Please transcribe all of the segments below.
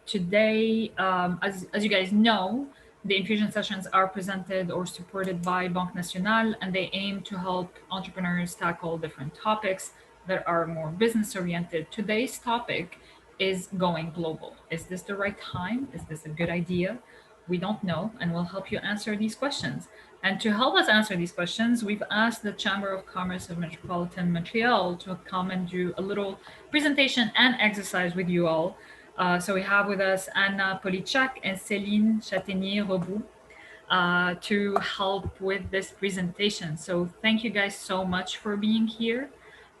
Today, as you guys know, the infusion sessions are presented or supported by Banque Nationale, and they aim to help entrepreneurs tackle different topics that are more business oriented. Today's topic is going global. Is this the right time? Is this a good idea? We don't know, and we'll help you answer these questions. And to help us answer these questions, we've asked the Chamber of Commerce of Metropolitan Montreal to come and do a little presentation and exercise with you all. So we have with us Anna Poljicak and Céline Chataigner-Reboul to help with this presentation. So thank you guys so much for being here,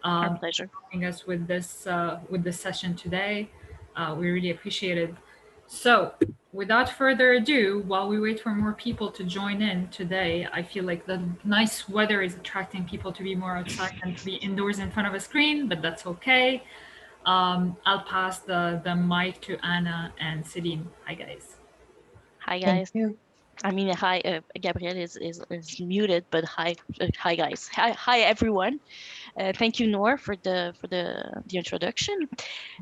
Our pleasure. helping us with this session today. We really appreciate it. So without further ado, while we wait for more people to join in today, I feel like the nice weather is attracting people to be more outside than to be indoors in front of a screen, but that's okay. I'll pass the mic to Anna and Céline. Hi, guys. Hi, Thank guys. you. I mean, hi, Gabrielle is muted, but hi, guys. Hi, everyone. Thank you, Noor, for the introduction.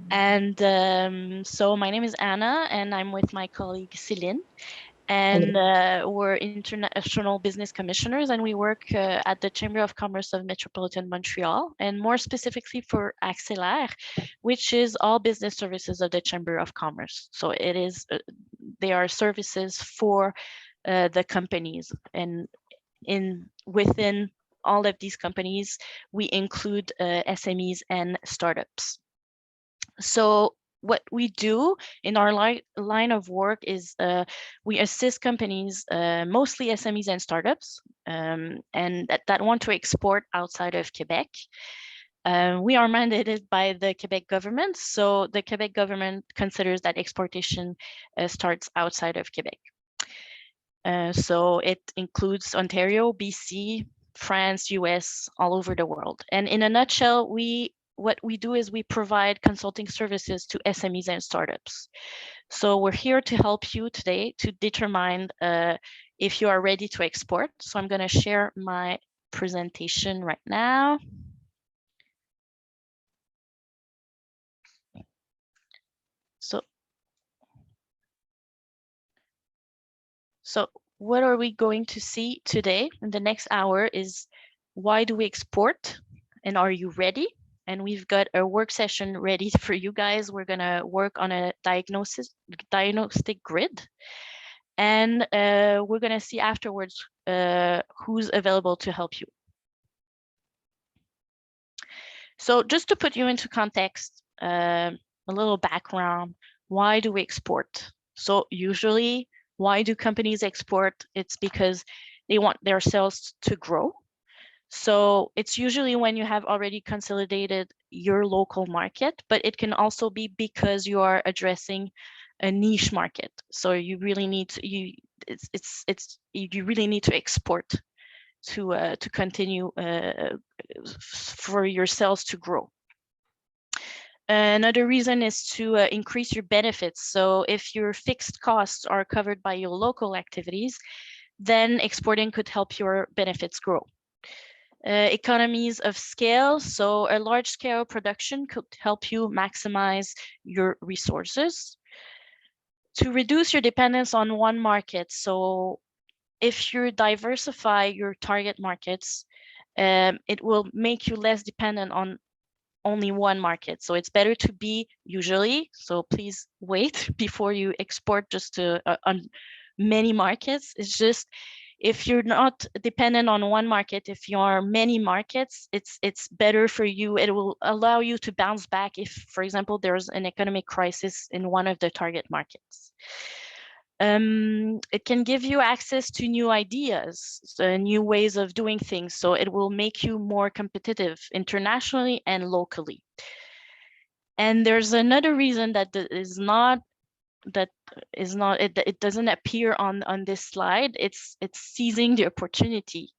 And so my name is Anna, and I'm with my colleague Céline, and we're international business commissioners, and we work at the Chamber of Commerce of Metropolitan Montreal, and more specifically for ACCLR, which is all business services of the Chamber of Commerce. So it is, they are services for the companies, and within all of these companies, we include SMEs and startups. So what we do in our line of work is we assist companies, mostly SMEs and startups, and that want to export outside of Quebec. We are mandated by the Quebec government, so the Quebec government considers that exportation starts outside of Quebec. So it includes Ontario, BC, France, US, all over the world. And in a nutshell, what we do is we provide consulting services to SMEs and startups. So we're here to help you today to determine if you are ready to export. So I'm going to share my presentation right now. So what are we going to see today in the next hour is why do we export, and are you ready? And we've got a work session ready for you guys. We're gonna work on a diagnostic grid, and we're gonna see afterwards who's available to help you. So just to put you into context, a little background, why do we export? So usually, why do companies export? It's because they want their sales to grow. So it's usually when you have already consolidated your local market, but it can also be because you are addressing a niche market. So you really need to, you really need to export to continue for your sales to grow. Another reason is to increase your benefits. So if your fixed costs are covered by your local activities, then exporting could help your benefits grow. Economies of scale. So a large scale production could help you maximize your resources. To reduce your dependence on one market. So if you diversify your target markets, it will make you less dependent on only one market. So it's better to be usually, so please wait before you export just to on many markets. It's just, if you're not dependent on one market, if you are many markets, it's better for you. It will allow you to bounce back if, for example, there's an economic crisis in one of the target markets. It can give you access to new ideas, so new ways of doing things. So it will make you more competitive internationally and locally. And there's another reason that it doesn't appear on this slide. It's seizing the opportunity.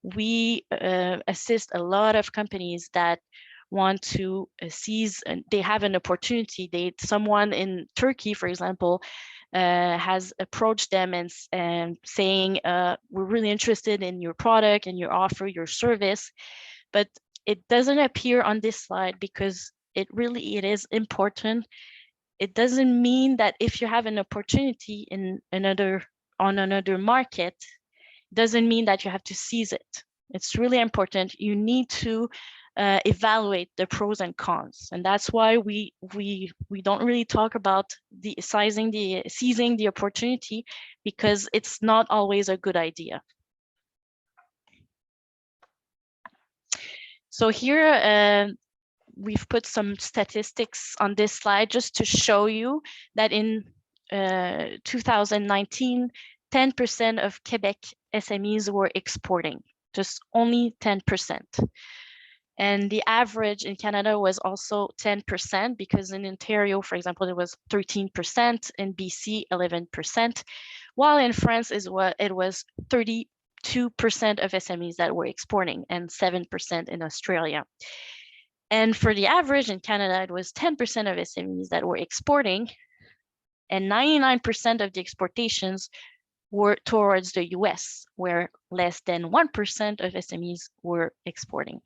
We assist a lot of companies that want to seize, and they have an opportunity. Someone in Turkey, for example, has approached them and saying, we're really interested in your product and your offer, your service, but it doesn't appear on this slide because it is important. it doesn't mean that if you have an opportunity in on another market, doesn't mean that you have to seize it. It's really important. You need to evaluate the pros and cons, and that's why we don't really talk about seizing the opportunity, because it's not always a good idea. So here we've put some statistics on this slide just to show you that in 2019, 10% of Quebec SMEs were exporting, just only 10%. And the average in Canada was also 10%, because in Ontario, for example, it was 13%, in BC, 11%, while in France it was 32% of SMEs that were exporting and 7% in Australia. And for the average in Canada, it was 10% of SMEs that were exporting, and 99% of the exportations were towards the US, where less than 1% of SMEs were exporting.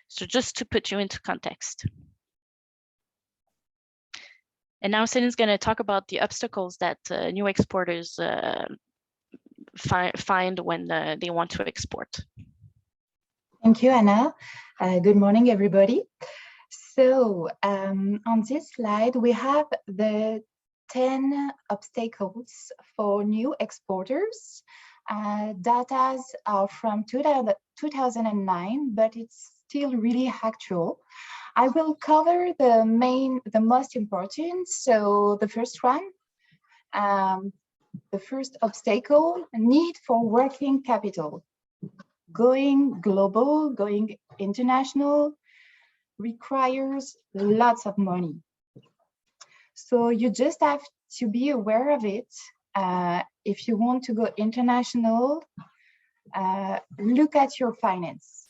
So just to put you into context. And now Céline's going to talk about the obstacles that new exporters find when they want to export. Thank you, Anna. Good morning, everybody. So on this slide, we have the 10 obstacles for new exporters. Data are from 2009, but it's still really actual. I will cover the most important. So the first one, the first obstacle, need for working capital. Going global, going international requires lots of money. So you just have to be aware of it. If you want to go international, look at your finance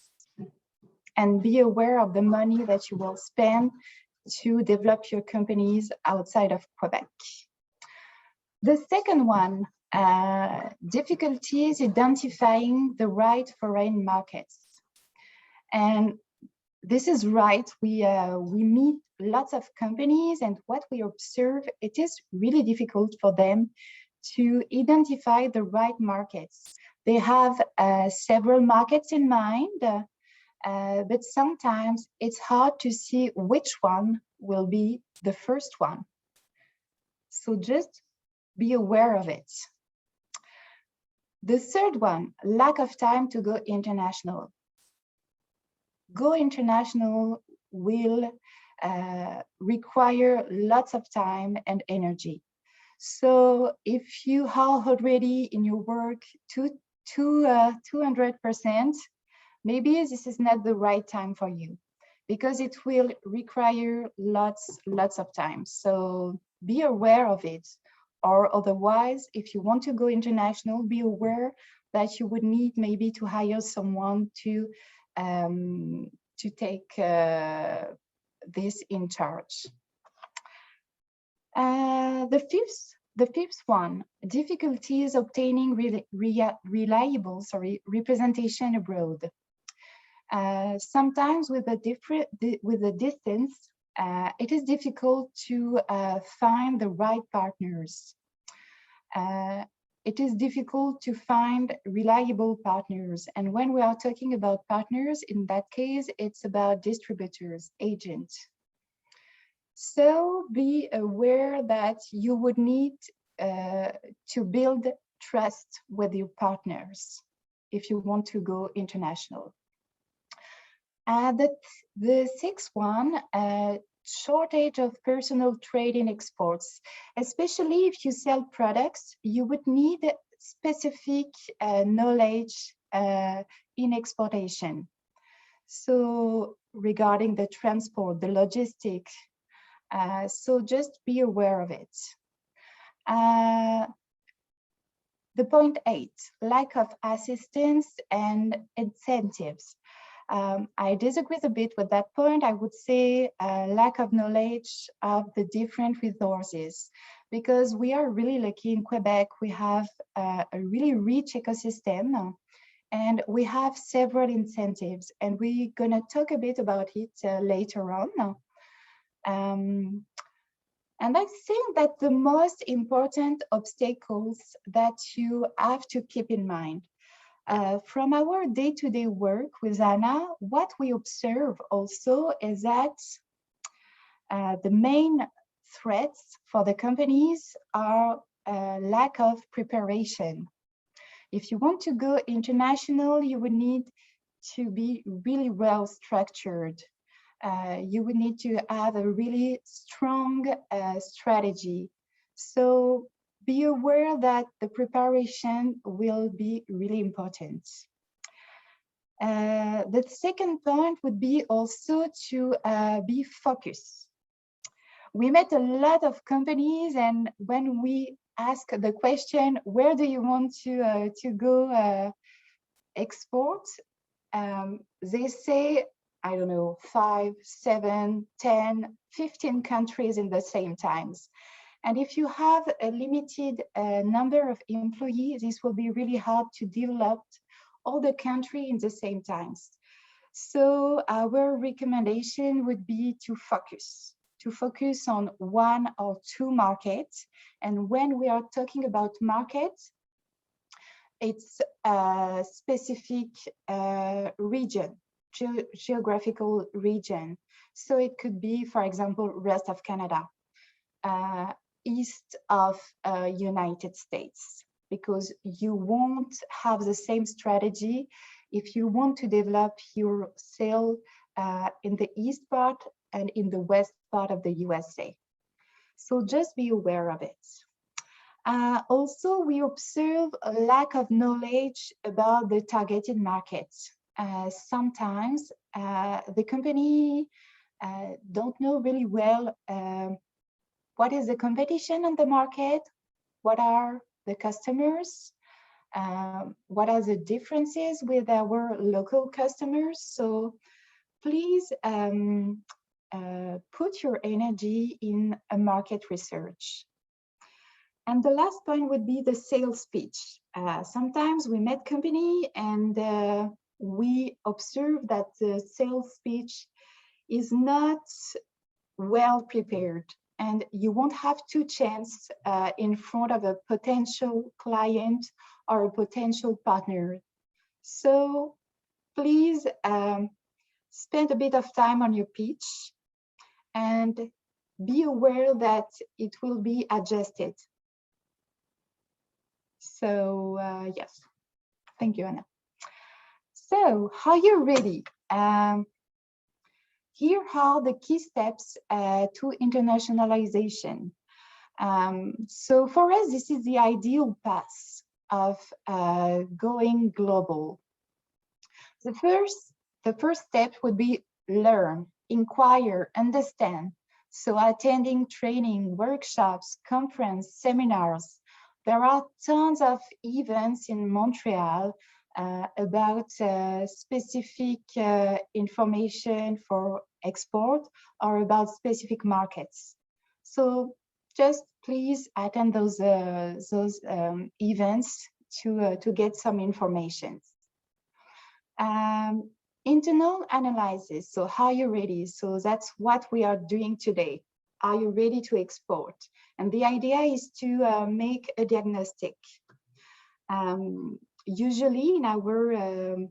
and be aware of the money that you will spend to develop your companies outside of Quebec. The second one, difficulties identifying the right foreign markets. And this is right, we meet lots of companies, and what we observe, it is really difficult for them to identify the right markets. They have several markets in mind, but sometimes it's hard to see which one will be the first one. So just be aware of it. The third one, lack of time to go international. Go international will require lots of time and energy. So if you are already in your work 200%, maybe this is not the right time for you, because it will require lots of time. So be aware of it. Or otherwise, if you want to go international, be aware that you would need maybe to hire someone to take this in charge. The fifth one, difficulties obtaining reliable representation abroad. Sometimes with the distance, it is difficult to find the right partners. It is difficult to find reliable partners. And when we are talking about partners, in that case, it's about distributors, agents. So be aware that you would need to build trust with your partners if you want to go international. The sixth one, shortage of personal trade in exports. Especially if you sell products, you would need specific knowledge in exportation. So regarding the transport, the logistics, so just be aware of it. The point 8, lack of assistance and incentives. I disagree a bit with that point. I would say lack of knowledge of the different resources, because we are really lucky in Quebec. We have a really rich ecosystem, and we have several incentives, and we're gonna talk a bit about it later on. And I think that the most important obstacles that you have to keep in mind from our day-to-day work with Anna, what we observe also is that the main threats for the companies are lack of preparation. If you want to go international, you would need to be really well structured. You would need to have a really strong strategy. So be aware that the preparation will be really important. The second point would be also to be focused. We met a lot of companies, and when we ask the question, where do you want to go export? They say, I don't know, 5, 7, 10, 15 countries in the same times. And if you have a limited number of employees, this will be really hard to develop all the country in the same times. So our recommendation would be to focus on 1 or 2 markets. And when we are talking about markets, it's a specific region, geographical region. So it could be, for example, rest of Canada, east of United States, because you won't have the same strategy if you want to develop your sale in the east part and in the west part of the USA. So just be aware of it. Also, we observe a lack of knowledge about the targeted markets. Sometimes the company don't know really well what is the competition on the market, what are the customers, what are the differences with our local customers. So please put your energy in a market research. And the last point would be the sales pitch. Sometimes we met company and we observe that the sales pitch is not well prepared, and you won't have 2 chances in front of a potential client or a potential partner. So please spend a bit of time on your pitch and be aware that it will be adjusted. So yes, thank you, Anna. So are you ready? Here are the key steps to internationalization. So for us, this is the ideal path of going global. The first step would be learn, inquire, understand. So attending training, workshops, conference, seminars. There are tons of events in Montreal about specific information for export or about specific markets. So just please attend those events to get some information. Internal analysis. So are you ready? So that's what we are doing today. Are you ready to export? And the idea is to make a diagnostic. Usually in our,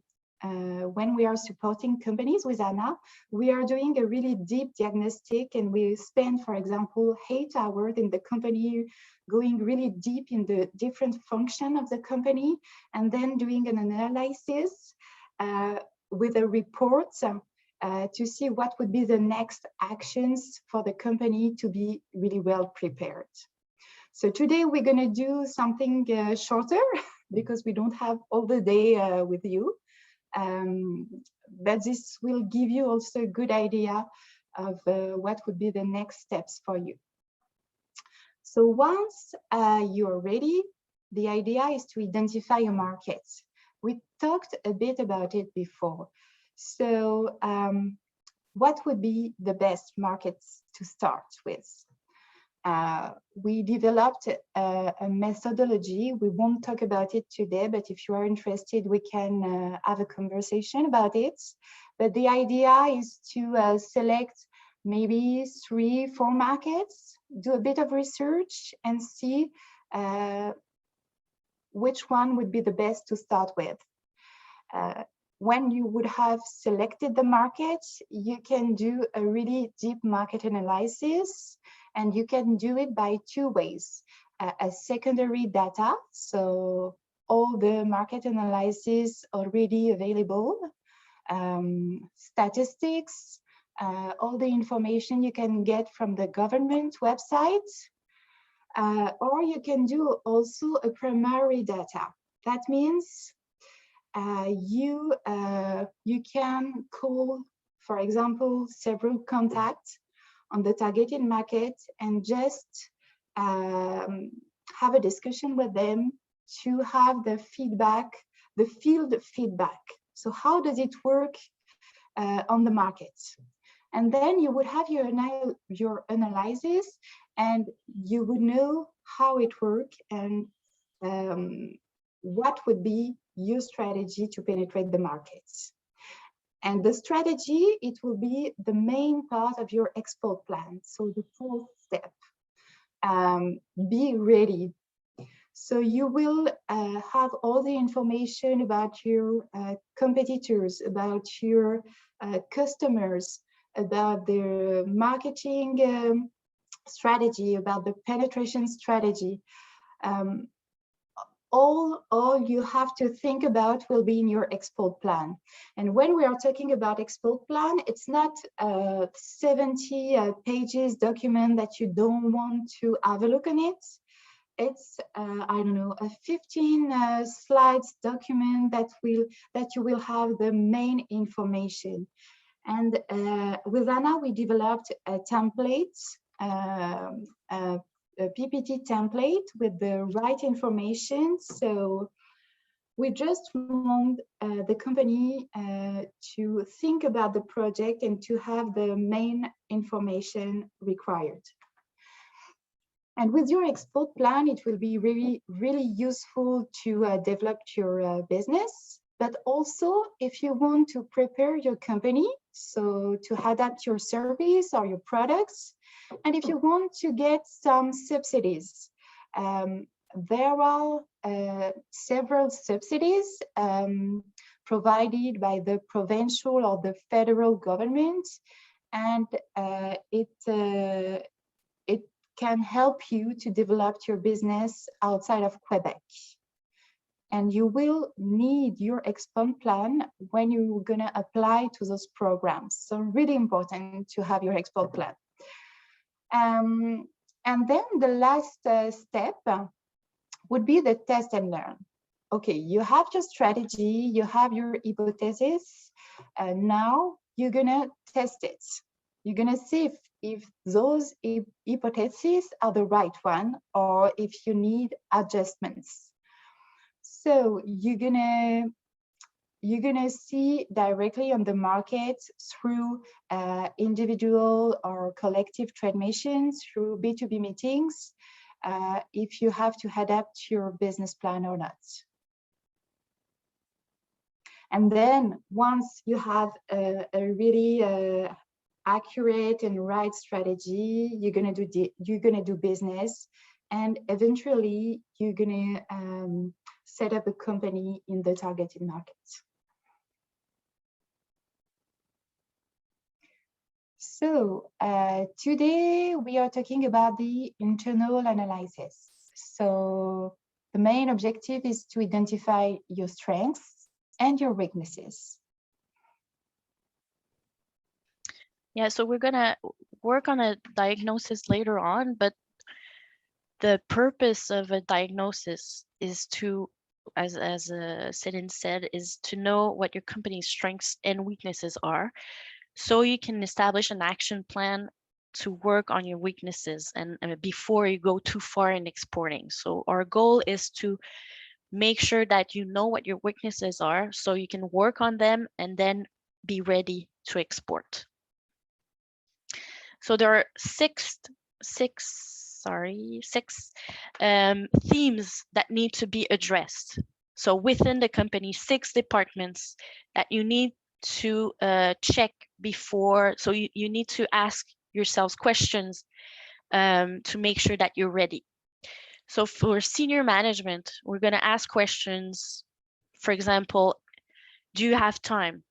when we are supporting companies with Anna, we are doing a really deep diagnostic, and we spend, for example, 8 hours in the company, going really deep in the different function of the company, and then doing an analysis with a report to see what would be the next actions for the company to be really well prepared. So today we're going to do something shorter because we don't have all the day with you. But this will give you also a good idea of what would be the next steps for you. So once you're ready, the idea is to identify a market. We talked a bit about it before. So what would be the best markets to start with? We developed a methodology. We won't talk about it today, but if you are interested, we can have a conversation about it. But the idea is to select maybe 3-4 markets do a bit of research and see which one would be the best to start with. When you would have selected the market, you can do a really deep market analysis, and you can do it by two ways. A secondary data, so all the market analysis already available, statistics, all the information you can get from the government website, or you can do also a primary data. That means you can call, for example, several contacts on the targeted market and just have a discussion with them to have the feedback, the field feedback. So how does it work on the market? And then you would have your analysis, and you would know how it works and what would be your strategy to penetrate the markets. And the strategy, it will be the main part of your export plan. So the fourth step, be ready. So you will have all the information about your competitors, about your customers, about their marketing strategy, about the penetration strategy. All you have to think about will be in your export plan. And when we are talking about export plan, it's not a 70 pages document that you don't want to have a look on it. It's I don't know, a 15 slides document that you will have the main information. And with Anna, we developed a template, a PPT template with the right information. So we just want the company to think about the project and to have the main information required. And with your export plan, it will be really, really useful to develop your business. But also, if you want to prepare your company, so to adapt your service or your products, and if you want to get some subsidies, there are several subsidies provided by the provincial or the federal government, and it can help you to develop your business outside of Quebec. And you will need your export plan when you're going to apply to those programs. So really important to have your export plan. And then the last step would be the test and learn. Okay, you have your strategy, you have your hypothesis. Now you're going to test it. You're going to see if those hypotheses are the right one or if you need adjustments. So you're gonna see directly on the market through individual or collective trade missions, through B2B meetings, if you have to adapt your business plan or not. And then once you have a really accurate and right strategy, you're gonna do business, and eventually you're gonna set up a company in the targeted market. So today we are talking about the internal analysis. So the main objective is to identify your strengths and your weaknesses. Yeah, so we're gonna work on a diagnosis later on, but the purpose of a diagnosis is to, as Céline said, is to know what your company's strengths and weaknesses are, so you can establish an action plan to work on your weaknesses and before you go too far in exporting. So our goal is to make sure that you know what your weaknesses are so you can work on them and then be ready to export. So there are six themes that need to be addressed. So within the company, 6 departments that you need to check before. So you need to ask yourselves questions to make sure that you're ready. So for senior management, we're going to ask questions. For example, do you have time?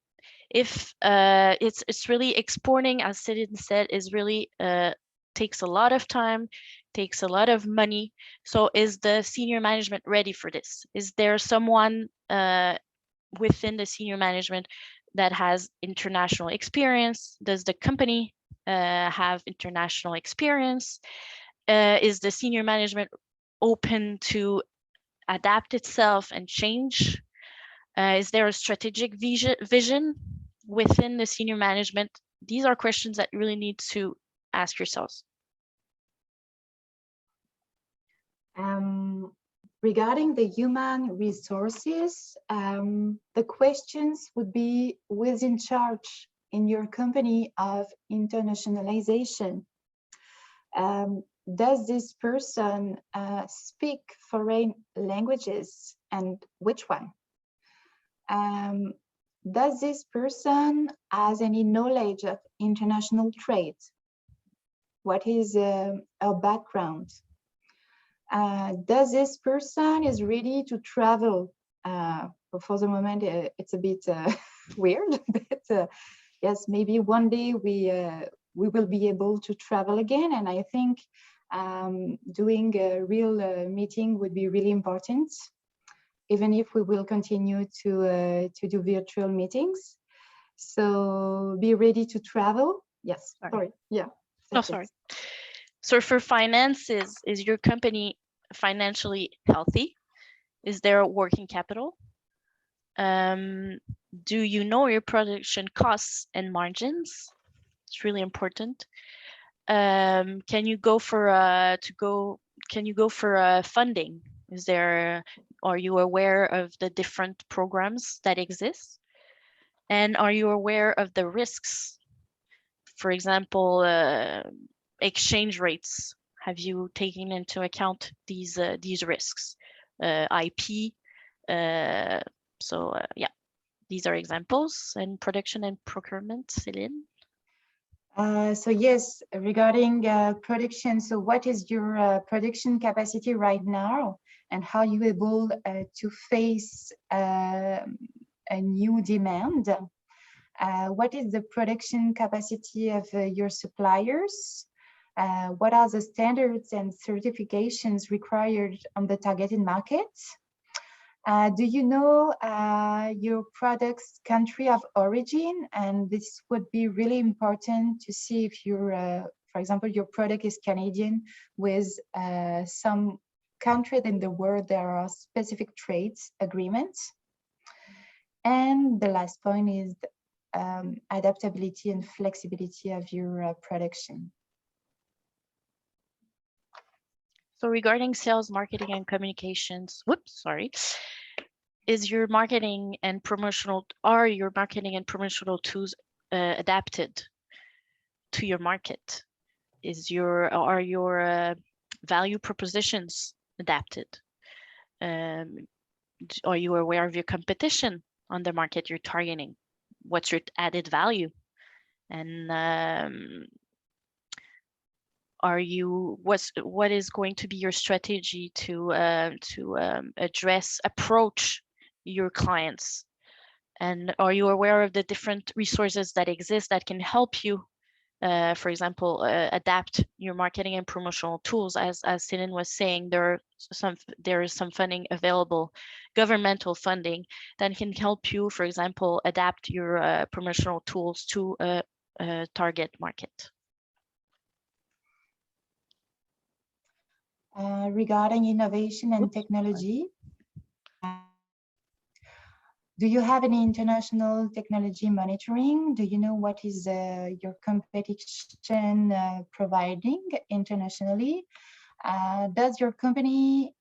If it's really exporting, as Céline said, is really takes a lot of time, takes a lot of money. So is the senior management ready for this? Is there someone within the senior management that has international experience? Does the company have international experience? Is the senior management open to adapt itself and change? Is there a strategic vision within the senior management? These are questions that you really need to ask yourselves. Regarding the human resources, the questions would be, who is in charge in your company of internationalization? Does this person speak foreign languages, and which one? Does this person has any knowledge of international trade? What is her background? Does this person is ready to travel? For the moment, it's a bit weird, but yes, maybe one day we will be able to travel again. And I think doing a real meeting would be really important, even if we will continue to do virtual meetings. So be ready to travel. Yes, sorry. Yeah. Oh, sorry. So for finances, is your company financially healthy? Is there a working capital? Do you know your production costs and margins? It's really important. Can you go for funding? Are you aware of the different programs that exist? And are you aware of the risks? For example, exchange rates. Have you taken into account these risks? IP. Yeah, these are examples. And production and procurement, Céline. So yes, regarding production, so what is your production capacity right now, and how you able to face a new demand? What is the production capacity of your suppliers? What are the standards and certifications required on the targeted market? Do you know your product's country of origin? And this would be really important to see if your, for example, your product is Canadian with some country in the world there are specific trade agreements. And the last point is adaptability and flexibility of your production. So regarding sales, marketing, and communications, is your marketing and promotional tools adapted to your market? Are your value propositions adapted? Are you aware of your competition on the market you're targeting? What's your added value? And what is going to be your strategy to approach your clients? And are you aware of the different resources that exist that can help you, for example, adapt your marketing and promotional tools? As Céline was saying, there is some funding available, governmental funding, that can help you, for example, adapt your promotional tools to a target market. Regarding innovation and technology, do you have any international technology monitoring? Do you know what is your competition providing internationally? Does your company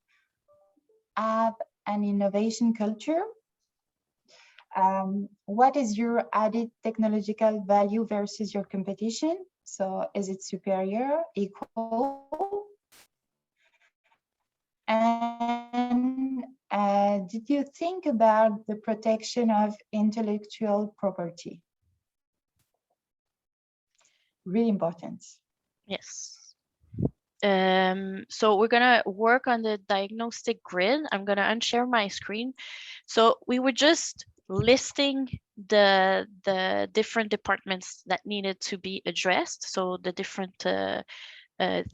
have an innovation culture? What is your added technological value versus your competition? So is it superior, equal? And did you think about the protection of intellectual property? Really important. Yes. So we're gonna work on the diagnostic grid. I'm gonna unshare my screen. So we were just listing the different departments that needed to be addressed. So the different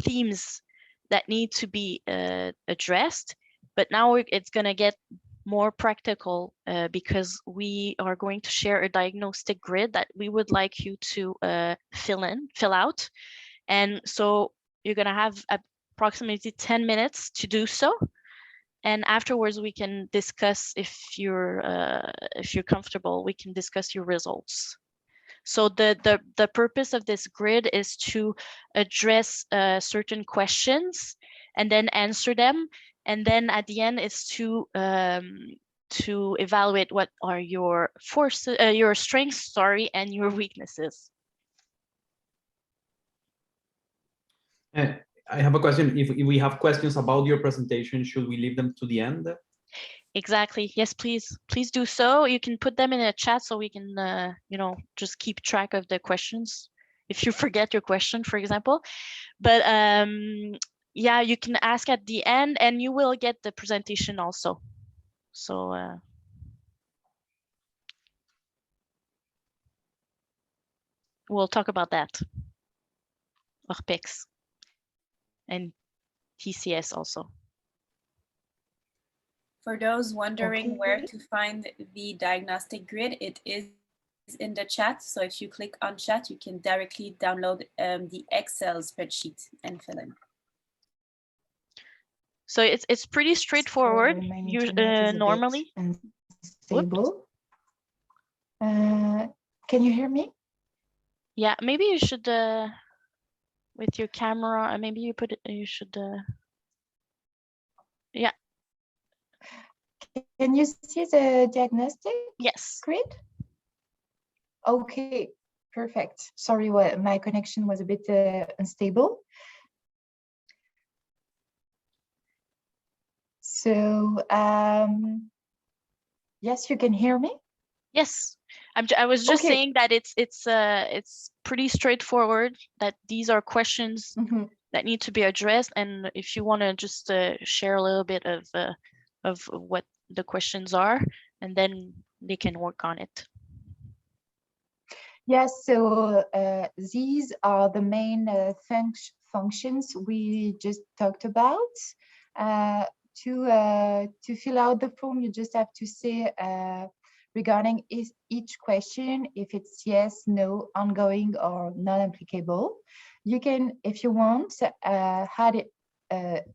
themes that need to be addressed. But now it's gonna get more practical because we are going to share a diagnostic grid that we would like you to fill out. And so you're gonna have approximately 10 minutes to do so. And afterwards we can discuss if you're comfortable, we can discuss your results. So the purpose of this grid is to address certain questions and then answer them. And then at the end is to evaluate what are your forces, your strengths, sorry, and your weaknesses. I have a question. If we have questions about your presentation, should we leave them to the end? Exactly. Yes, please do so. You can put them in a chat so we can, you know, just keep track of the questions if you forget your question, for example. But yeah, you can ask at the end and you will get the presentation also. So we'll talk about that. ORPEX and TCS also. For those wondering Okay. where to find the diagnostic grid, it is in the chat. So if you click on chat, you can directly download the Excel spreadsheet and fill in. So it's pretty straightforward. So my You internet is a bit normally. unstable. Can you hear me? Yeah, maybe you should with your camera. Maybe you put it. You should. Yeah. Can you see the diagnostic Yes. grid? Okay, perfect. Sorry, my connection was a bit unstable. So, yes, you can hear me? Yes. I was just Okay. saying that it's pretty straightforward, that these are questions that need to be addressed, and if you want to just share a little bit of what the questions are, and then they can work on it. Yes, so these are the main functions we just talked about. To fill out the form, you just have to say regarding each question, if it's yes, no, ongoing, or non-applicable. You can, if you want, add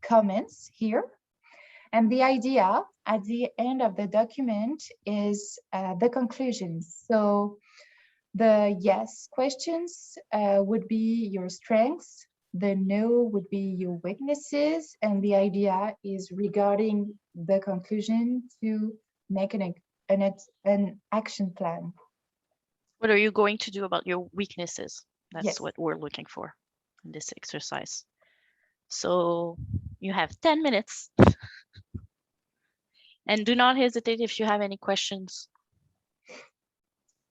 comments here. And the idea at the end of the document is the conclusions. So the yes questions would be your strengths, the no would be your weaknesses, and the idea is regarding the conclusion to make an action plan. What are you going to do about your weaknesses? That's Yes. what we're looking for in this exercise. So you have 10 minutes. And do not hesitate if you have any questions.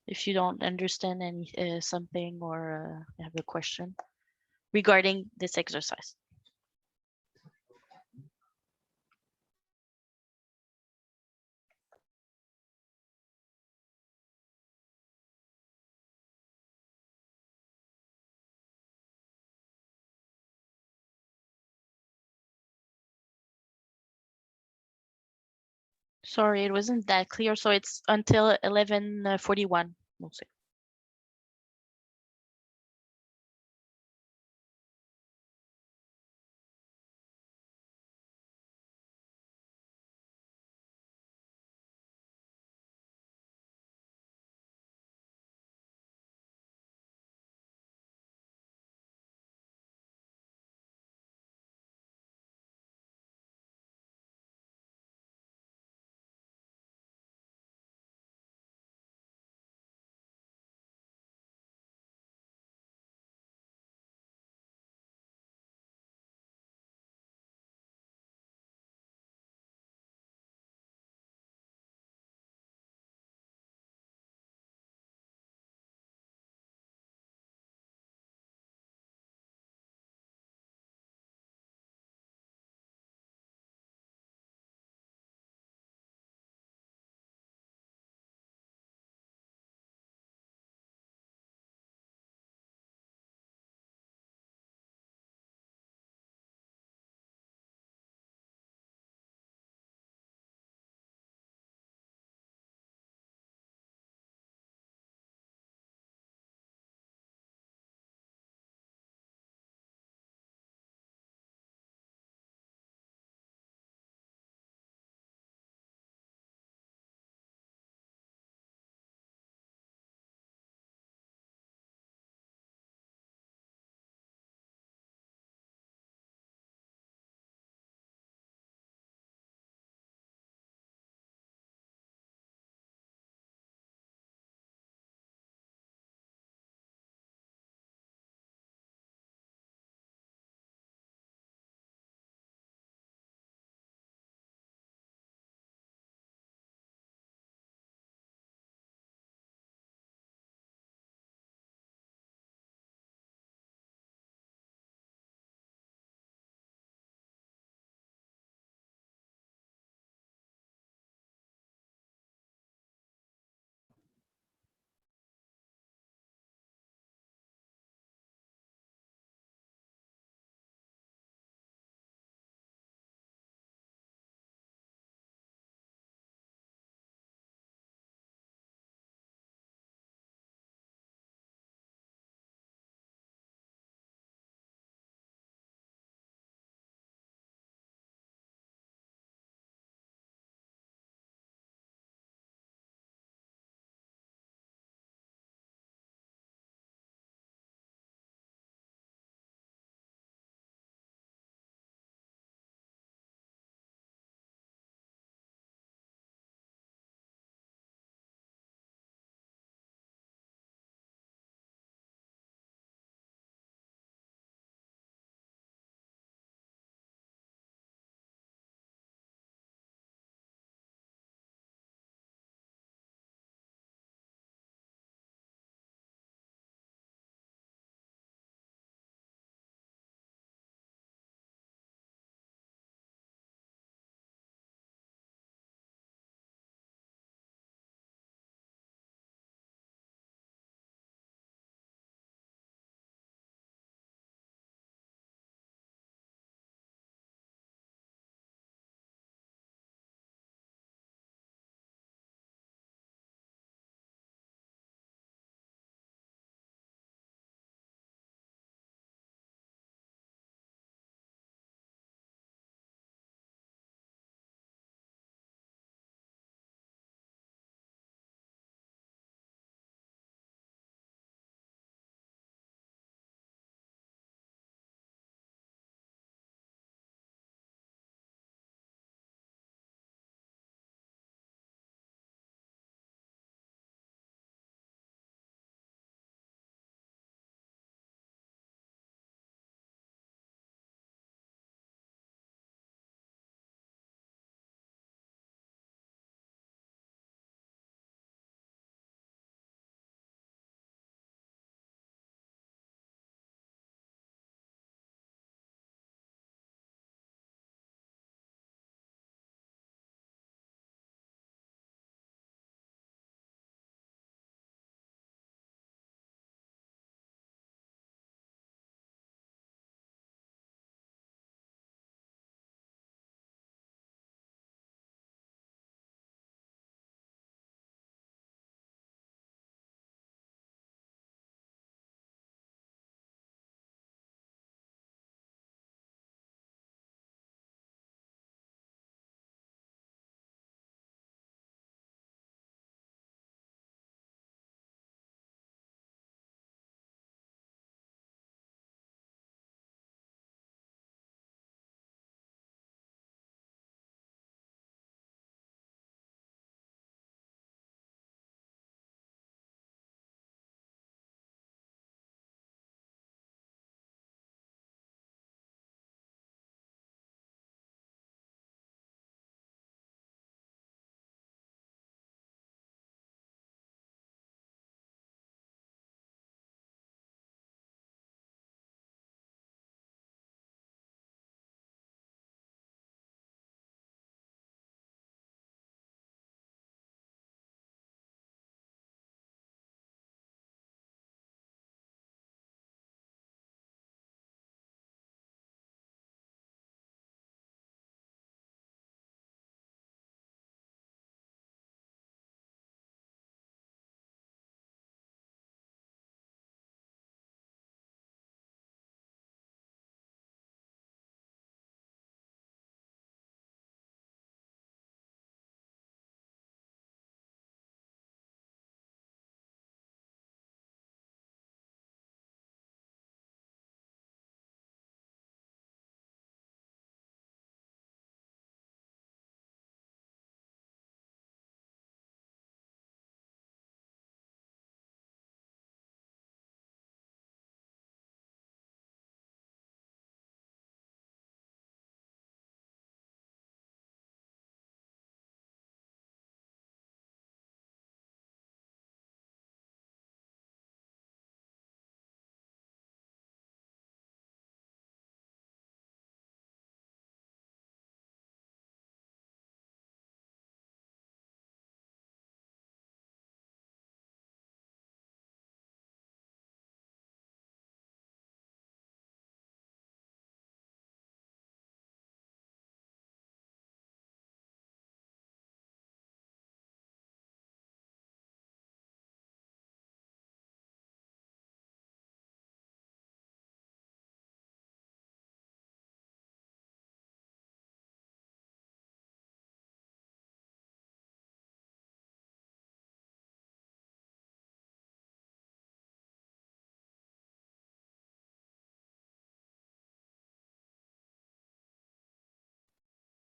If you don't understand any something or have a question regarding this exercise. Sorry, it wasn't that clear. So it's until 11:41. We'll see.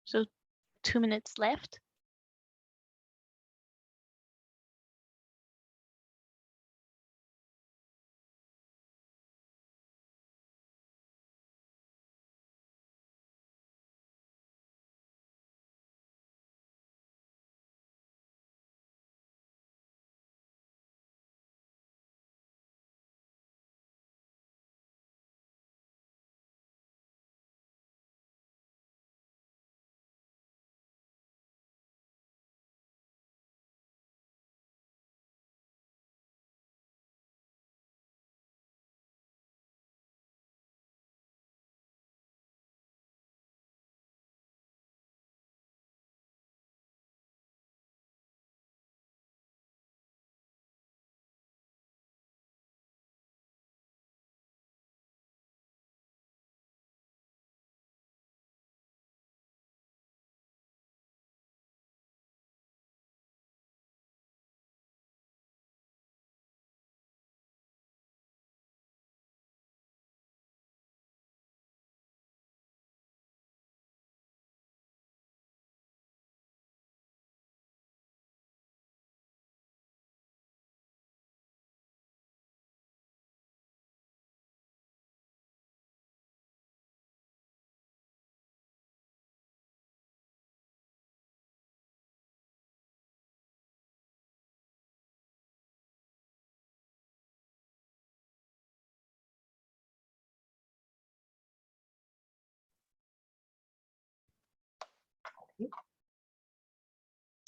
So 2 minutes left.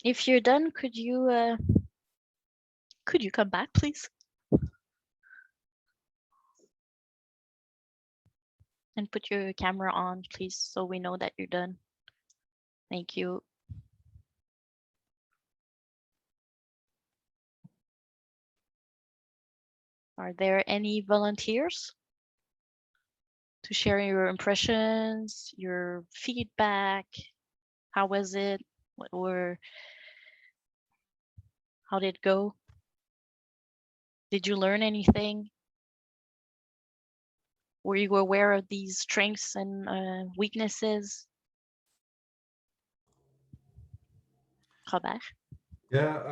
If you're done, could you come back, please? And put your camera on, please, so we know that you're done. Thank you. Are there any volunteers to share your impressions, your feedback? How was it? How did it go? Did you learn anything? Were you aware of these strengths and weaknesses? Robert? Yeah,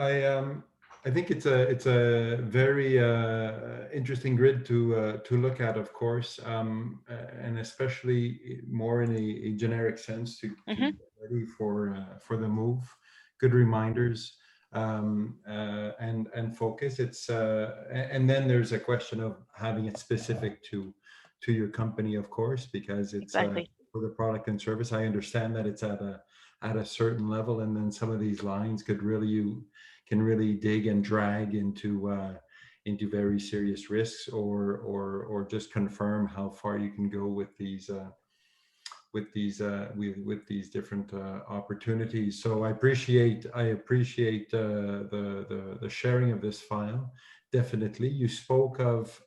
I think it's a very interesting grid to look at, of course, and especially more in a generic sense to get ready for the move. Good reminders and focus. It's and then there's a question of having it specific to your company, of course, because it's Exactly. for the product and service. I understand that it's at a certain level, and then some of these lines could really dig and drag into very serious risks, or just confirm how far you can go with these different opportunities. So I appreciate the sharing of this file. Definitely, you spoke of.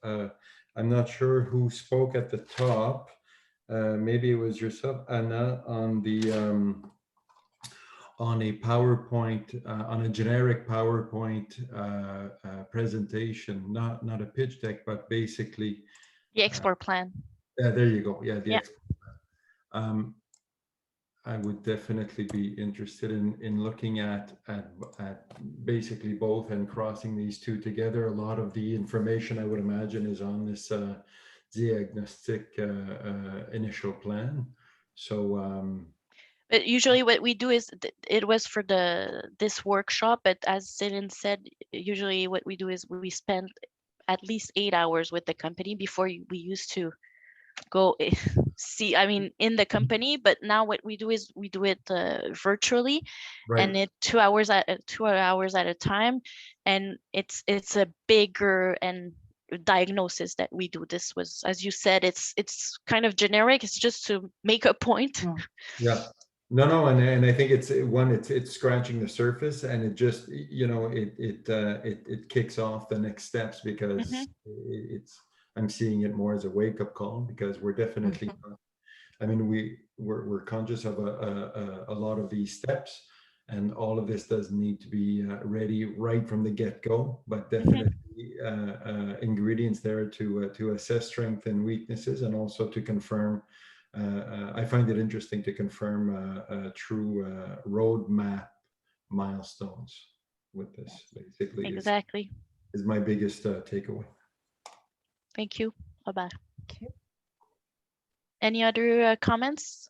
I'm not sure who spoke at the top. Maybe it was yourself, Anna, on a PowerPoint, on a generic PowerPoint presentation, not a pitch deck, but basically The export plan. there you go. Yeah, the Yeah. export plan. I would definitely be interested in looking at basically both and crossing these two together. A lot of the information, I would imagine, is on this diagnostic initial plan. So But usually what we do is it was for this workshop, but as Céline said, usually what we do is we spend at least 8 hours with the company before we used to go see, I mean, in the company, but now what we do is we do it virtually, right. and it 2 hours at a time, and it's a bigger and diagnosis that we do. This was, as you said, it's kind of generic. It's just to make a point. Yeah. No, and I think it's scratching the surface, and it just, it kicks off the next steps, because I'm seeing it more as a wake-up call, because we're definitely I mean, we're conscious of a lot of these steps, and all of this does need to be ready right from the get-go, but definitely ingredients there to assess strengths and weaknesses, and also to confirm I find it interesting to confirm true roadmap milestones with this. Basically, Exactly. is my biggest takeaway. Thank you. Bye-bye. Thank you. Any other comments?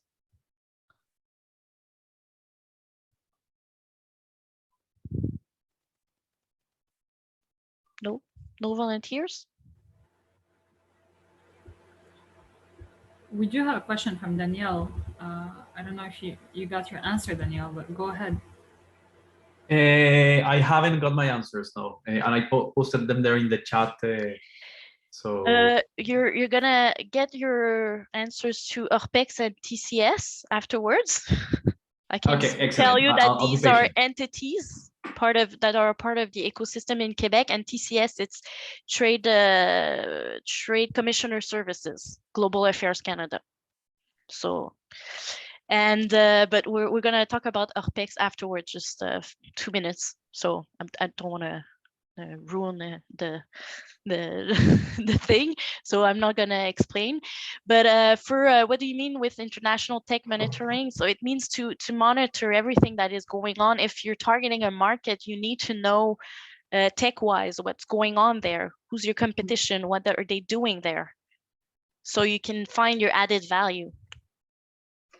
No, no volunteers? We do have a question from Danielle. I don't know if you got your answer, Danielle, but go ahead. I haven't got my answers, no, and I posted them there in the chat. So You're gonna get your answers to ORPEX and TCS afterwards. I can tell you that I'll these are entities that are part of the ecosystem in Quebec, and TCS, it's Trade Commissioner Services, Global Affairs Canada. So, and but we're gonna talk about ORPEX afterwards, just 2 minutes. So I don't want to ruin the the thing, so I'm not gonna explain. But for what do you mean with international tech monitoring? So it means to monitor everything that is going on. If you're targeting a market, you need to know tech-wise what's going on there, who's your competition, what are they doing there, so you can find your added value,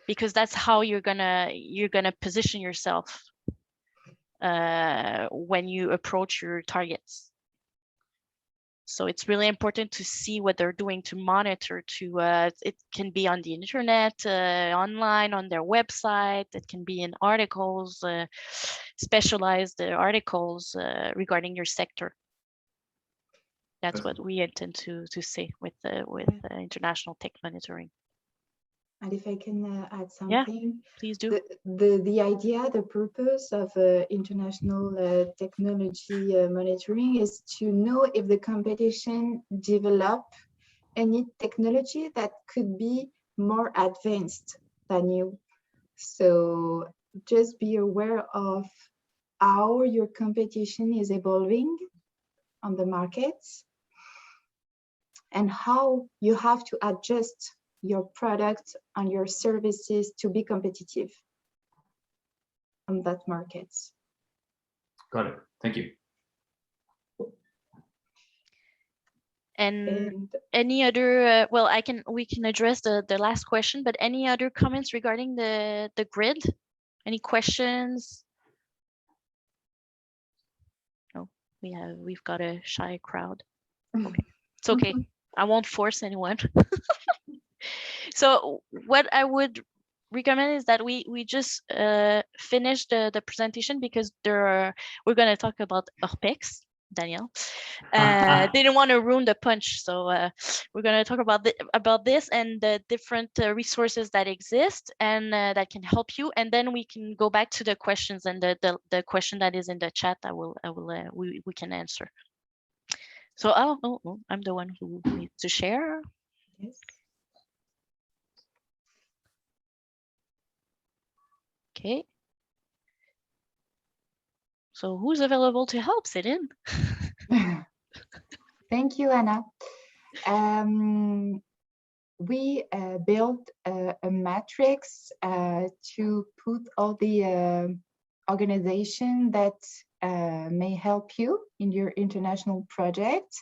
because that's how you're gonna position yourself when you approach your targets. So it's really important to see what they're doing, to monitor, it can be on the internet, online, on their website, it can be in articles, specialized articles regarding your sector. That's what we intend to say with international tech monitoring. And if I can add something, yeah, please do. The idea, the purpose of international technology monitoring is to know if the competition develop any technology that could be more advanced than you. So just be aware of how your competition is evolving on the markets and how you have to adjust your product and your services to be competitive on that market. Got it. Thank you. And any other? Well, we can address the last question, but any other comments regarding the grid? Any questions? No, we've got a shy crowd. Okay, it's okay. I won't force anyone. So what I would recommend is that we just finish the presentation, because we're going to talk about ORPEX, Danielle. Didn't want to ruin the punch, so we're going to talk about this and the different resources that exist and that can help you, and then we can go back to the questions, and the question that is in the chat we can answer. So I'm the one who needs to share. Yes. Okay. So who's available to help, Céline? Thank you, Anna. We built a matrix to put all the organization that may help you in your international project.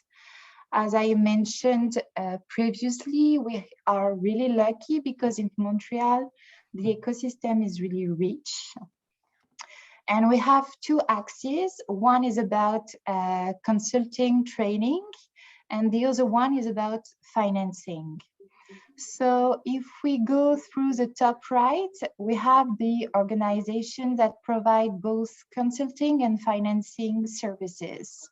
As I mentioned previously, we are really lucky because in Montreal, the ecosystem is really rich. And we have two axes. One is about consulting training, and the other one is about financing. So if we go through the top right, we have the organization that provide both consulting and financing services.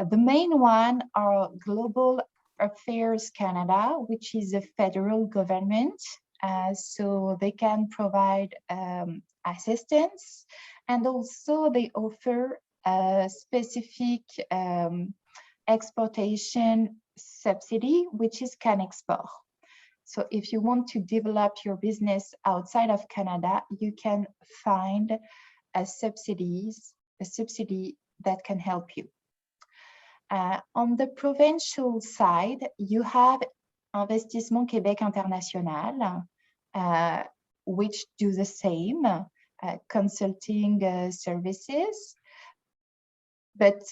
The main one are Global Affairs Canada, which is a federal government. So they can provide assistance, and also they offer a specific exportation subsidy, which is CanExport. So if you want to develop your business outside of Canada, you can find a subsidy that can help you. On the provincial side, you have Investissement Québec International, which do the same consulting services, but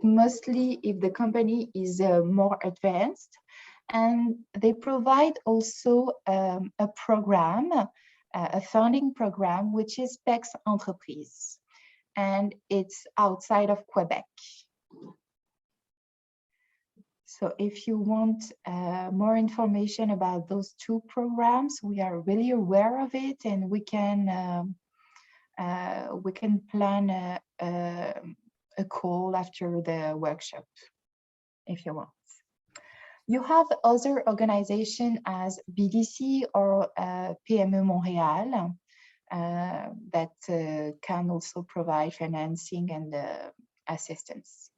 mostly if the company is more advanced. And they provide also a program, a funding program, which is PEX Entreprise, and it's outside of Quebec. So if you want more information about those two programs, we are really aware of it, and we can plan a call after the workshop if you want. You have other organizations as BDC or PME Montreal that can also provide financing and assistance.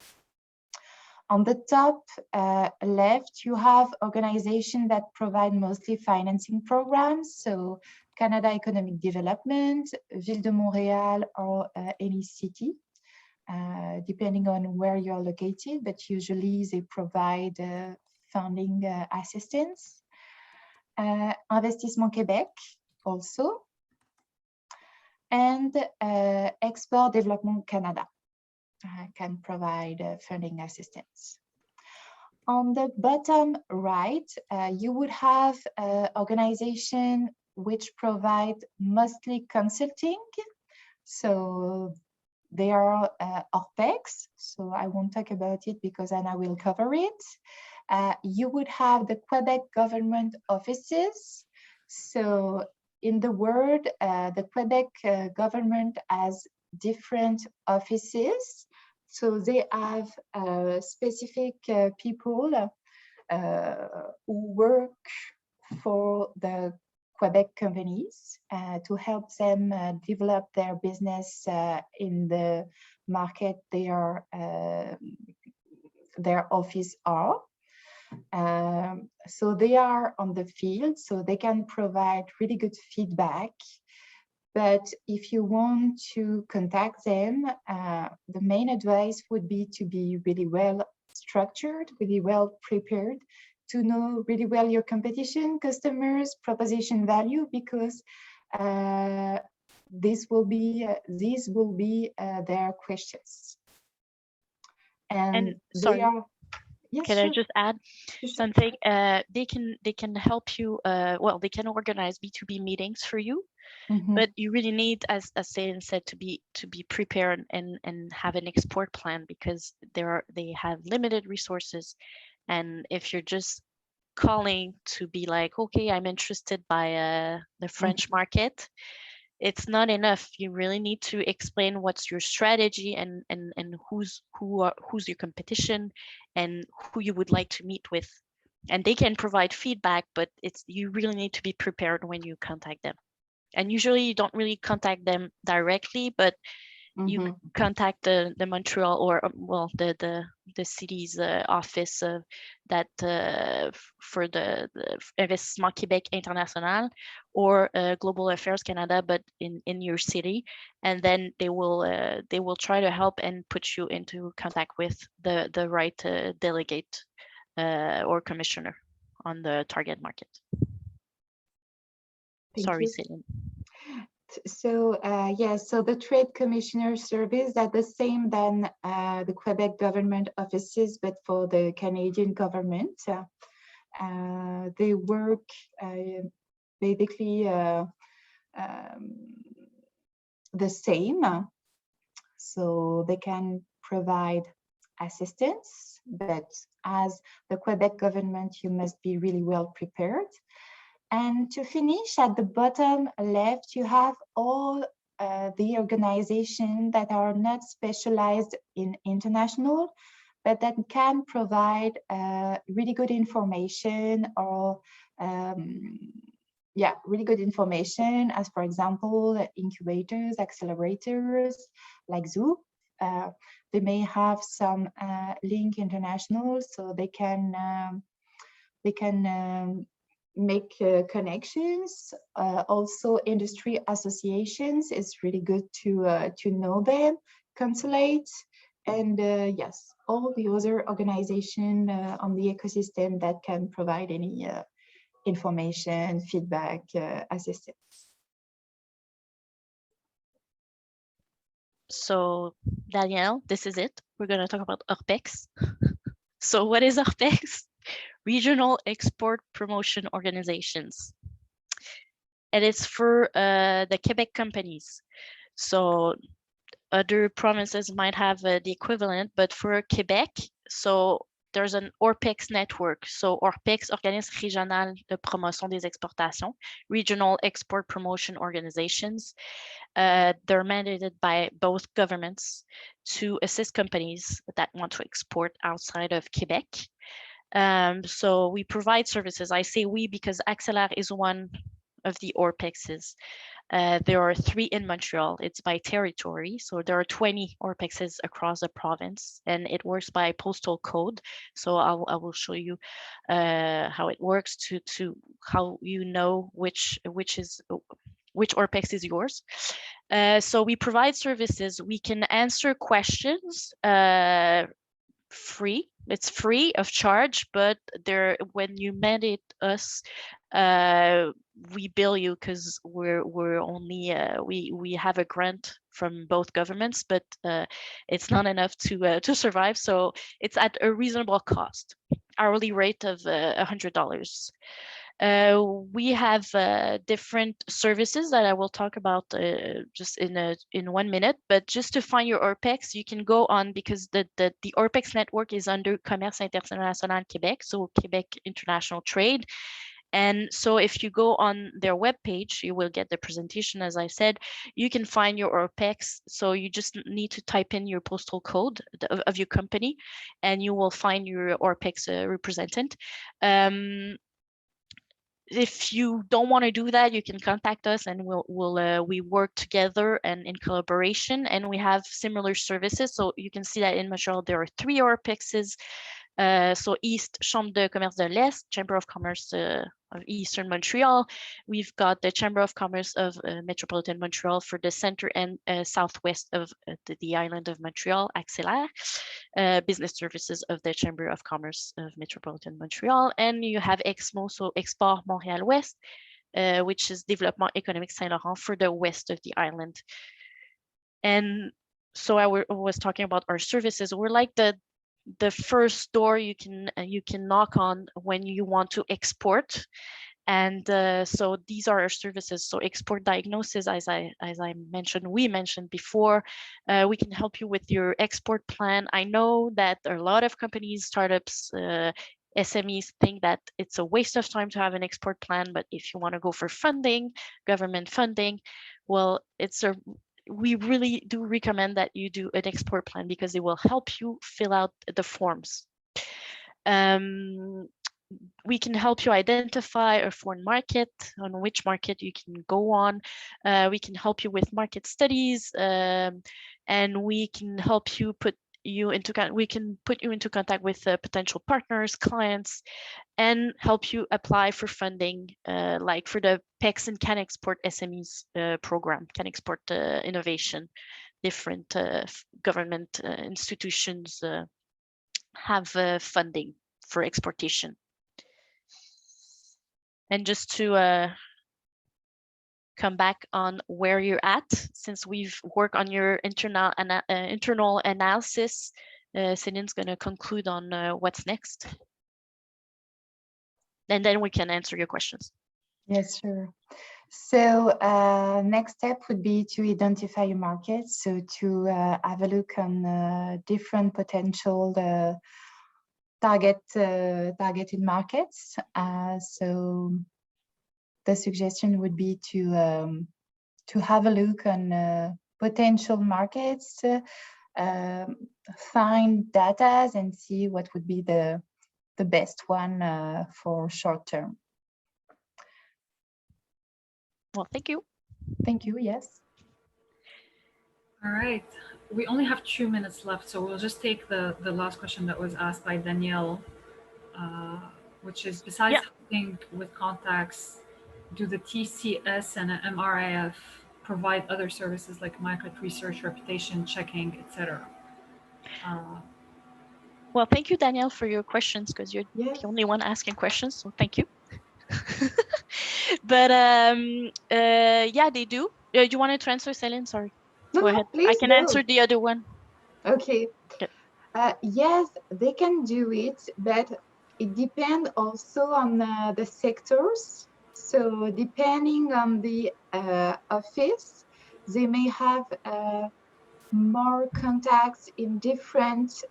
On the top left, you have organizations that provide mostly financing programs. So Canada Economic Development, Ville de Montréal, or any city, depending on where you're located, but usually they provide funding assistance. Investissement Québec also, and Export Développement Canada can provide funding assistance. On the bottom right, you would have organizations which provide mostly consulting. So they are ORPEX, so I won't talk about it because Anna will cover it. You would have the Quebec government offices. So in the world, the Quebec government has different offices. So they have specific people who work for the Quebec companies to help them develop their business in the market their office are. So they are on the field, so they can provide really good feedback. But if you want to contact them, the main advice would be to be really well structured, really well prepared, to know really well your competition, customers, proposition value, because these will be their questions. And sorry, they are. Yes, can sure. I just add something? They can help you. Well, they can organize B2B meetings for you. Mm-hmm. But you really need, as Céline said, to be prepared and have an export plan, because they have limited resources. And if you're just calling to be like, okay, I'm interested by the French market, it's not enough. You really need to explain what's your strategy and who's your competition and who you would like to meet with. And they can provide feedback, but you really need to be prepared when you contact them. And usually you don't really contact them directly, but you contact the Montreal or well the city's office that for the Investissement Québec International or Global Affairs Canada, but in your city, and then they will try to help and put you into contact with the right delegate or commissioner on the target market. Sorry, Céline. So yes, so the Trade Commissioner Service are the same than the Quebec government offices, but for the Canadian government. They work basically the same. So they can provide assistance, but as the Quebec government, you must be really well prepared. And to finish, at the bottom left, you have all the organizations that are not specialized in international, but that can provide really good information or really good information, as for example, incubators, accelerators like Zoo. They may have some link international, so they can make connections. Also, industry associations, it's really good to know them. Consulate, And yes, all the other organization on the ecosystem that can provide any information, feedback, assistance. So Danielle, this is it. We're going to talk about ORPEX. So what is ORPEX? Regional Export Promotion Organizations. And it's for the Quebec companies. So other provinces might have the equivalent, but for Quebec, so there's an ORPEX network. So ORPEX, Organisme Régional de Promotion des Exportations, Regional Export Promotion Organizations. They're mandated by both governments to assist companies that want to export outside of Quebec. So we provide services. I say we because ACCLR is one of the ORPEXs. There are 3 in Montreal. It's by territory. So there are 20 ORPEXs across the province, and it works by postal code. So I will show you how it works to how you know which ORPEX is yours. So we provide services. We can answer questions free. It's free of charge, but when you mandate us, we bill you because we're only we have a grant from both governments, but it's not enough to survive. So it's at a reasonable cost, hourly rate of $100. We have different services that I will talk about just in 1 minute, but just to find your ORPEX, you can go on because the ORPEX network is under Commerce International Québec, so Quebec International Trade. And so if you go on their webpage, you will get the presentation, as I said. You can find your ORPEX. So you just need to type in your postal code of your company, and you will find your ORPEX representative. If you don't want to do that, you can contact us, and we work together and in collaboration, and we have similar services. So you can see that in Montreal there are 3 ORPEXs. So East, Chambre de Commerce de l'Est, Chamber of Commerce of Eastern Montreal. We've got the Chamber of Commerce of Metropolitan Montreal for the center and southwest of the island of Montreal, ACCLR. Business services of the Chamber of Commerce of Metropolitan Montreal. And you have EXMO, so Export Montréal Ouest, which is Développement Économique Saint-Laurent for the west of the island. And so I was talking about our services. We're like the first door you can knock on when you want to export. And so these are our services. So export diagnosis, as I mentioned, we mentioned before, we can help you with your export plan. I know that a lot of companies, startups, SMEs think that it's a waste of time to have an export plan, but if you want to go for funding, government funding, well, we really do recommend that you do an export plan because it will help you fill out the forms. We can help you identify a foreign market, on which market you can go on. We can help you with market studies, and we can help you put you into contact with potential partners, clients, and help you apply for funding, like for the PEX and Can Export SMEs program, Can Export Innovation. Different government institutions have funding for exportation. And just to come back on where you're at, since we've worked on your internal analysis, Céline's going to conclude on what's next. And then we can answer your questions. Yes, sure. So next step would be to identify your market. So to have a look on different potential targeted markets. So the suggestion would be to have a look on potential markets, find data and see what would be the best one for short term. Well, thank you. Thank you, yes. All right. We only have 2 minutes left, so we'll just take the last question that was asked by Danielle, which is, besides helping with contacts, do the TCS and MRIF provide other services like market research, reputation checking, etc.? Well, thank you, Danielle, for your questions, because you're Yes. the only one asking questions, so thank you. But yeah, they do. You wanted to answer, Céline? Sorry. No, Go no, ahead. I please can go. answer the other one. Okay. Okay. Yes, they can do it, but it depends also on the sectors. So depending on the office, they may have more contacts in different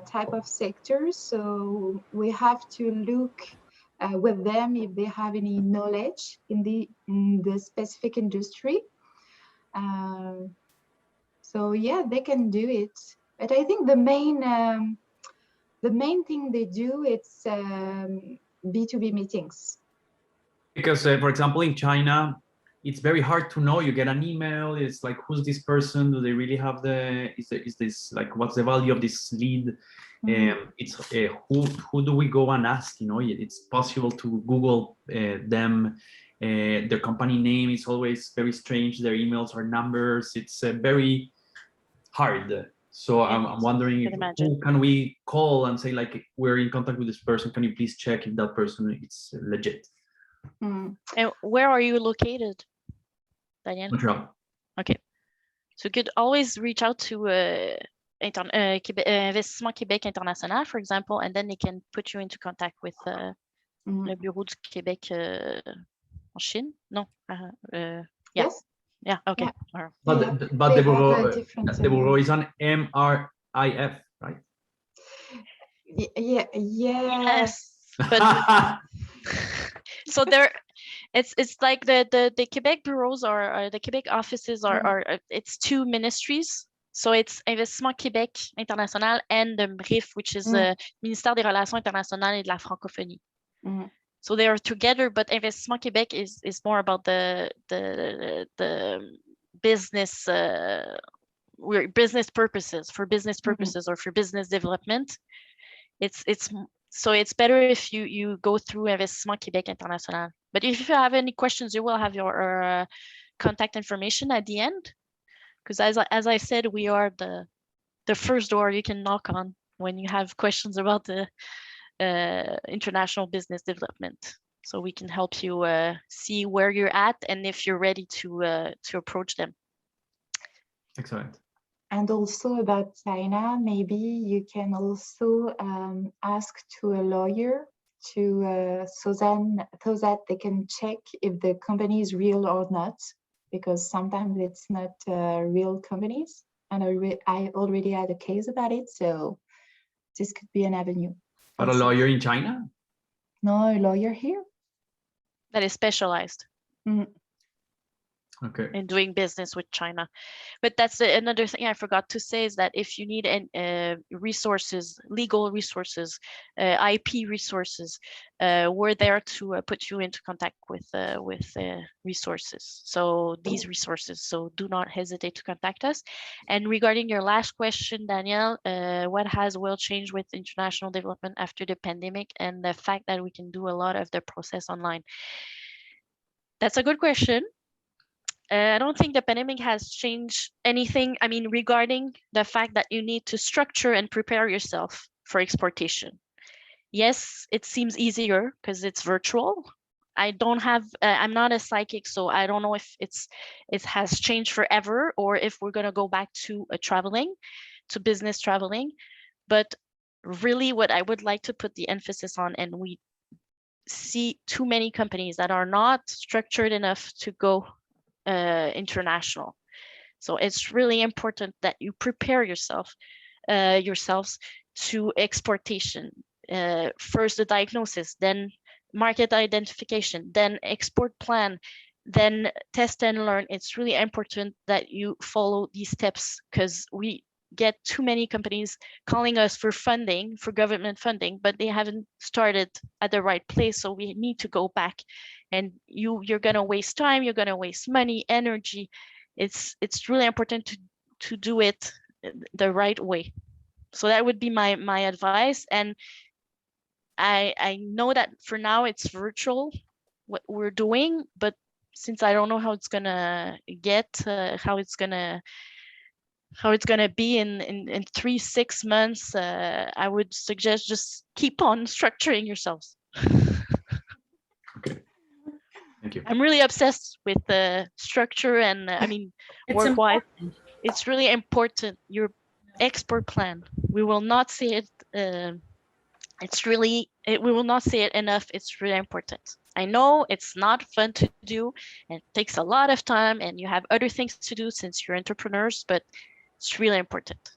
type of sectors. So we have to look with them if they have any knowledge in the specific industry. So yeah, they can do it. But I think the main thing they do, it's B2B meetings. Because, for example, in China, it's very hard to know. You get an email. It's like, who's this person? Do they really have the? Is this like, what's the value of this lead? It's who do we go and ask? You know, it's possible to Google them. Their company name is always very strange. Their emails or numbers. It's very hard. So Yeah, I'm wondering, who can we call and say, like, we're in contact with this person. Can you please check if that person is legit? And where are you located, Danielle? Montreal. Okay. So you could always reach out to Investissement Québec International, for example, and then they can put you into contact with le Bureau du Québec en Chine. No. Yeah. Yes. Yeah. Okay. Yeah. But They the have a different bureau is an MRIF, right? Yeah. Yes. But so there, it's like the Quebec bureaus are the Quebec offices are it's two ministries. So it's Investissement Québec International and the MRIF, which is the Ministère des Relations Internationales et de la Francophonie. So they are together, but Investissement Québec is more about the business business purposes, for business purposes or for business development. So it's better if you go through Investissement Québec International. But if you have any questions, you will have your contact information at the end. Because as I said, we are the first door you can knock on when you have questions about the international business development. So we can help you see where you're at and if you're ready to approach them. Excellent. And also about China, maybe you can also ask to a lawyer so that they can check if the company is real or not, because sometimes it's not real companies. And I already had a case about it, so this could be an avenue. But a lawyer in China? No, a lawyer here. That is specialized. Okay. In doing business with China. But that's another thing I forgot to say, is that if you need resources, legal resources, IP resources, we're there to put you into contact with resources. So these resources, so do not hesitate to contact us. And regarding your last question, Danielle, what will change with international development after the pandemic and the fact that we can do a lot of the process online? That's a good question. I don't think the pandemic has changed anything. I mean, regarding the fact that you need to structure and prepare yourself for exportation. Yes, it seems easier because it's virtual. I'm not a psychic, so I don't know if it has changed forever or if we're going to go back to business traveling. But really what I would like to put the emphasis on, and we see too many companies that are not structured enough to go international. So it's really important that you prepare yourselves to exportation. First the diagnosis, then market identification, then export plan, then test and learn. It's really important that you follow these steps, because we get too many companies calling us for funding, for government funding, but they haven't started at the right place. So we need to go back, and you're going to waste time, you're going to waste money, energy. It's really important to do it the right way. So that would be my advice. And I know that for now it's virtual what we're doing, but since I don't know how it's gonna get, how it's gonna how it's gonna be in 3-6 months, I would suggest just keep on structuring yourselves. Okay. Thank you. I'm really obsessed with the structure and I mean, It's work-wise, important. it's really important. Your export plan, we will not see it. We will not say it enough. It's really important. I know it's not fun to do and it takes a lot of time and you have other things to do since you're entrepreneurs, but it's really important.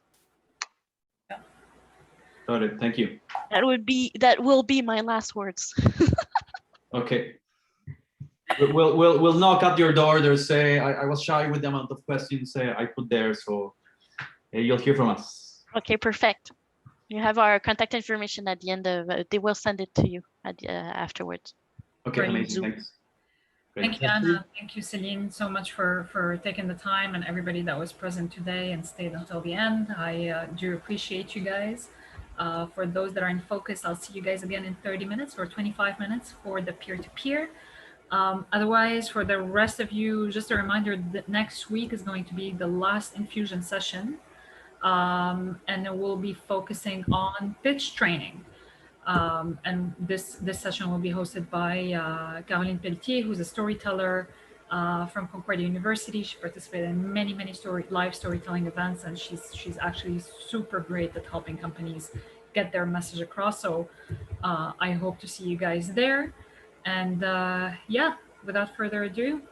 Got it. Thank you. That will be my last words. Okay. We'll knock at your door. There's I was shy with the amount of questions I put there, so you'll hear from us. Okay, perfect. You have our contact information at the end of. They will send it to you at afterwards. Okay, Right. amazing. Thanks. Great. Thank you, Anna. Thank you, Céline, so much for taking the time, and everybody that was present today and stayed until the end. I do appreciate you guys. For those that are in focus, I'll see you guys again in 30 minutes or 25 minutes for the peer-to-peer. Otherwise, for the rest of you, just a reminder that next week is going to be the last infusion session, and we'll be focusing on pitch training. And this session will be hosted by Caroline Pelletier, who's a storyteller from Concordia University. She participated in many live storytelling events, and she's actually super great at helping companies get their message across. So I hope to see you guys there. And yeah, without further ado,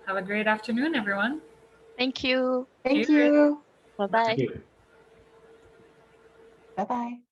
have a great afternoon, everyone. Thank you. Thank you. Bye-bye. Thank you. Bye-bye.